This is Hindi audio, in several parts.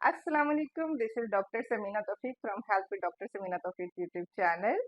अस्सलाम वालेकुम, this is doctor Samina Taufiq from health with doctor Samina Taufiq YouTube channel.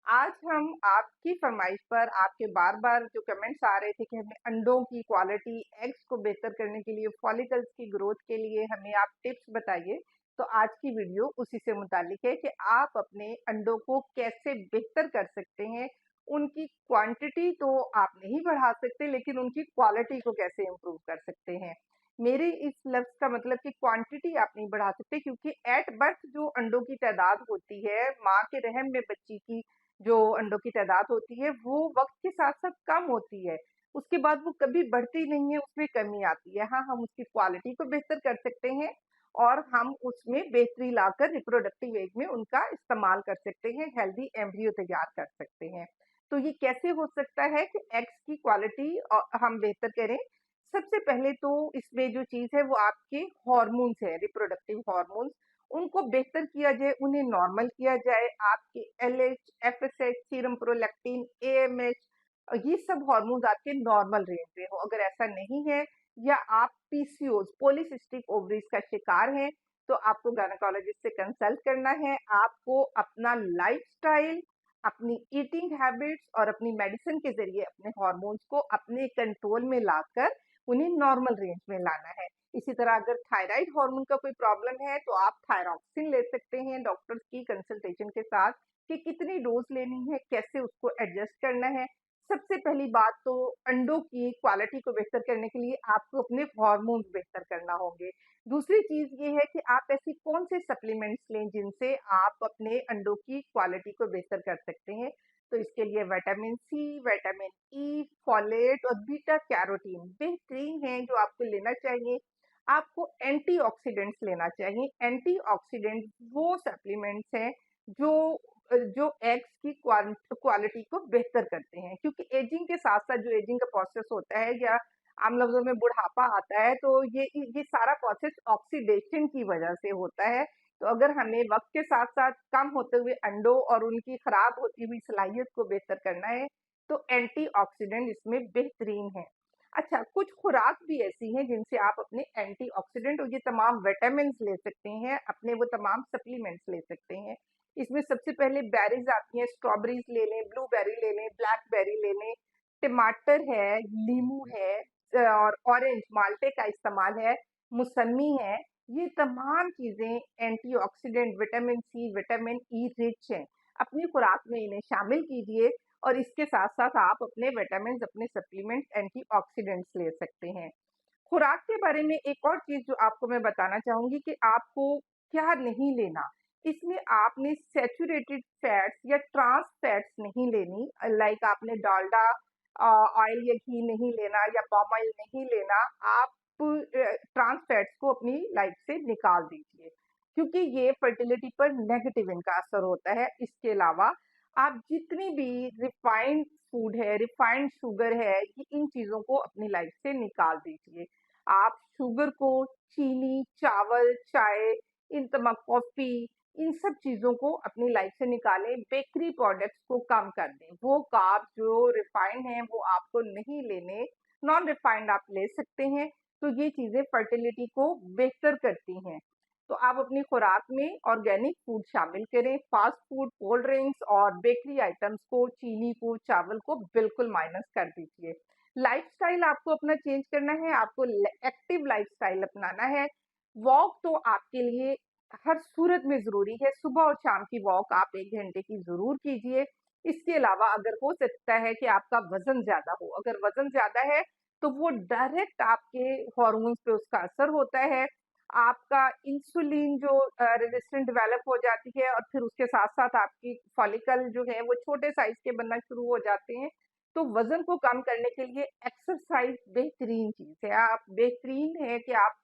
आज हम आपकी फरमाइश पर आपके बार बार जो कमेंट्स आ रहे थे कि हमें अंडों की क्वालिटी, एग्स को बेहतर करने के लिए, फॉलिकल्स की ग्रोथ के लिए हमें आप टिप्स बताइए। तो आज की वीडियो उसी से मुतालिक है कि आप अपने अंडों को कैसे बेहतर कर सकते हैं। उनकी क्वांटिटी तो आप नहीं बढ़ा सकते, लेकिन उनकी क्वालिटी को कैसे इम्प्रूव कर सकते हैं। मेरे इस लफ्ज का मतलब कि क्वांटिटी आप नहीं बढ़ा सकते, क्योंकि एट बर्थ जो अंडों की तादाद होती है, माँ के रहम में बच्ची की जो अंडों की तादाद होती है, वो वक्त के साथ साथ कम होती है। उसके बाद वो कभी बढ़ती नहीं है, उसमें कमी आती है। हाँ, हम उसकी क्वालिटी को बेहतर कर सकते हैं और हम उसमें बेहतरी लाकर रिप्रोडक्टिव एज में उनका इस्तेमाल कर सकते हैं, हेल्दी एम्ब्रियो तैयार कर सकते हैं। तो ये कैसे हो सकता है कि एग्स की क्वालिटी हम बेहतर करें। सबसे पहले तो इसमें जो चीज है वो आपके हॉर्मोन्स है, रिप्रोडक्टिव हॉर्मोन्स। उनको बेहतर किया जाए, उन्हें नॉर्मल किया जाए। आपके LH, FSH, serum prolactin, AMH, ये सब हार्मोन्स आपके नॉर्मल रेंज में हो। अगर ऐसा नहीं है या आप पीसीओज, पॉलीसिस्टिक ओवरीज का शिकार हैं, तो आपको गायनेकोलॉजिस्ट से कंसल्ट करना है। आपको अपना लाइफस्टाइल, अपनी ईटिंग हैबिट्स और अपनी मेडिसिन के जरिए अपने हार्मोन्स को अपने कंट्रोल में लाकर उन्हें नॉर्मल रेंज में लाना है। इसी तरह अगर थायराइड हार्मोन का कोई प्रॉब्लम है, तो आप थायरॉक्सिन ले सकते हैं डॉक्टर की कंसल्टेशन के साथ कि कितनी डोज लेनी है, कैसे उसको एडजस्ट करना है। सबसे पहली बात तो अंडों की क्वालिटी को बेहतर करने के लिए आपको अपने हार्मोन्स बेहतर करना होंगे। दूसरी चीज ये है कि आप ऐसी कौन से सप्लीमेंट्स लें जिनसे आप अपने अंडों की क्वालिटी को बेहतर कर सकते हैं। तो इसके लिए vitamin C, vitamin E, folate और बीटा कैरोटीन बेहतरीन है जो आपको लेना चाहिए। आपको एंटीऑक्सीडेंट्स लेना चाहिए। एंटीऑक्सीडेंट वो सप्लीमेंट्स हैं जो जो एग्स की क्वालिटी को बेहतर करते हैं, क्योंकि एजिंग के साथ साथ जो एजिंग का प्रोसेस होता है, या आम लफ्जों में बुढ़ापा आता है, तो ये सारा प्रोसेस ऑक्सीडेशन की वजह से होता है। तो अगर हमें वक्त के साथ साथ कम होते हुए अंडों और उनकी खराब होती हुई सलाहियत को बेहतर करना है, तो एंटीऑक्सीडेंट इसमें बेहतरीन है। अच्छा, कुछ खुराक भी ऐसी हैं जिनसे आप अपने एंटीऑक्सीडेंट और ये तमाम विटामिन ले सकते हैं, अपने वो तमाम सप्लीमेंट्स ले सकते हैं। इसमें सबसे पहले बेरीज आती हैं, स्ट्रॉबेरीज ले लें, ब्लूबेरी ले लें, ब्लैकबेरी ले लें, टमाटर है, नींबू है, और ऑरेंज माल्टे का इस्तेमाल है, मौसमी है। ये तमाम चीजें antioxidant, vitamin C, vitamin E rich हैं। अपनी खुराक में इन्हें शामिल कीजिए और इसके साथ साथ आप अपने विटामिन, अपने सप्लीमेंट, एंटीऑक्सीडेंट्स ले सकते हैं। खुराक के बारे में एक और चीज जो आपको मैं बताना चाहूंगी कि आपको क्या नहीं लेना। इसमें आपने सैचुरेटेड फैट्स या ट्रांस फैट्स नहीं लेनी। लाइक आपने डालडा ऑयल या घी नहीं लेना या पाम ऑयल नहीं लेना। आप ट्रांस फैट्स को अपनी लाइफ से निकाल दीजिए, क्योंकि ये फर्टिलिटी पर नेगेटिव इनका असर होता है। इसके अलावा आप जितनी भी रिफाइंड फूड है, रिफाइंड शुगर है, ये इन चीजों को अपनी लाइफ से निकाल दीजिए। आप शुगर को, चीनी, चावल, चाय, इन तमाम कॉफी, इन सब चीजों को अपनी लाइफ से निकालें। बेकरी प्रोडक्ट्स को कम कर दें। वो कार्ब जो रिफाइंड हैं वो आपको नहीं लेने, नॉन रिफाइंड आप ले सकते हैं। तो ये चीजें फर्टिलिटी को बेहतर करती हैं। तो आप अपनी खुराक में ऑर्गेनिक फूड शामिल करें। फास्ट फूड, कोल्ड ड्रिंक्स और बेकरी आइटम्स को, चीनी को, चावल को बिल्कुल माइनस कर दीजिए। लाइफस्टाइल आपको अपना चेंज करना है, आपको एक्टिव लाइफस्टाइल अपनाना है। वॉक तो आपके लिए हर सूरत में जरूरी है। सुबह और शाम की वॉक आप 1 घंटे की जरूर कीजिए। इसके अलावा अगर हो सकता है कि आपका वजन ज्यादा हो, अगर वजन ज्यादा है तो वो डायरेक्ट आपके हॉर्मोन्स पे उसका असर होता है। आपका इंसुलिन जो रेजिस्टेंट डेवलप हो जाती है, और फिर उसके साथ साथ आपकी फॉलिकल जो है वो छोटे साइज के बनना शुरू हो जाते हैं। तो वजन को कम करने के लिए एक्सरसाइज बेहतरीन चीज है। आप बेहतरीन है कि आप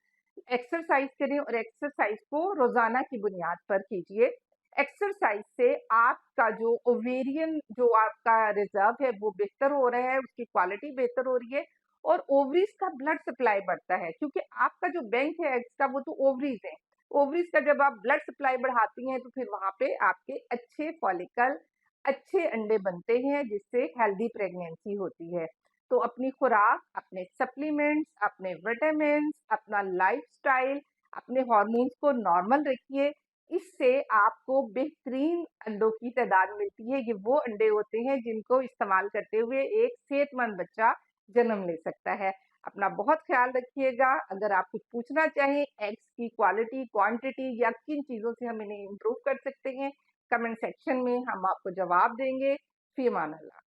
एक्सरसाइज करें और एक्सरसाइज को रोजाना की बुनियाद पर कीजिए। एक्सरसाइज से आपका जो ओवेरियन, जो आपका रिजर्व है, वो बेहतर हो रहा है, उसकी क्वालिटी बेहतर हो रही है, और ओवरीज का ब्लड सप्लाई बढ़ता है, क्योंकि आपका जो बैंक है एग्स का, वो तो ओवरीज है। ओवरीज का जब आप ब्लड सप्लाई बढ़ाती हैं, तो फिर वहां पे आपके अच्छे फॉलिकल, अच्छे अंडे बनते हैं, जिससे हेल्दी प्रेगनेंसी होती है। तो अपनी खुराक, अपने सप्लीमेंट्स, अपने विटामिन, अपना लाइफस्टाइल, अपने हार्मोन्स को नॉर्मल रखिए। इससे आपको बेहतरीन अंडों की तादाद मिलती है। ये वो अंडे होते हैं जिनको इस्तेमाल करते हुए एक सेहतमंद बच्चा जन्म ले सकता है। अपना बहुत ख्याल रखिएगा। अगर आप कुछ पूछना चाहें एग्स की क्वालिटी, क्वांटिटी या किन चीज़ों से हम इन्हें इम्प्रूव कर सकते हैं, कमेंट सेक्शन में हम आपको जवाब देंगे। फी अमान अल्लाह।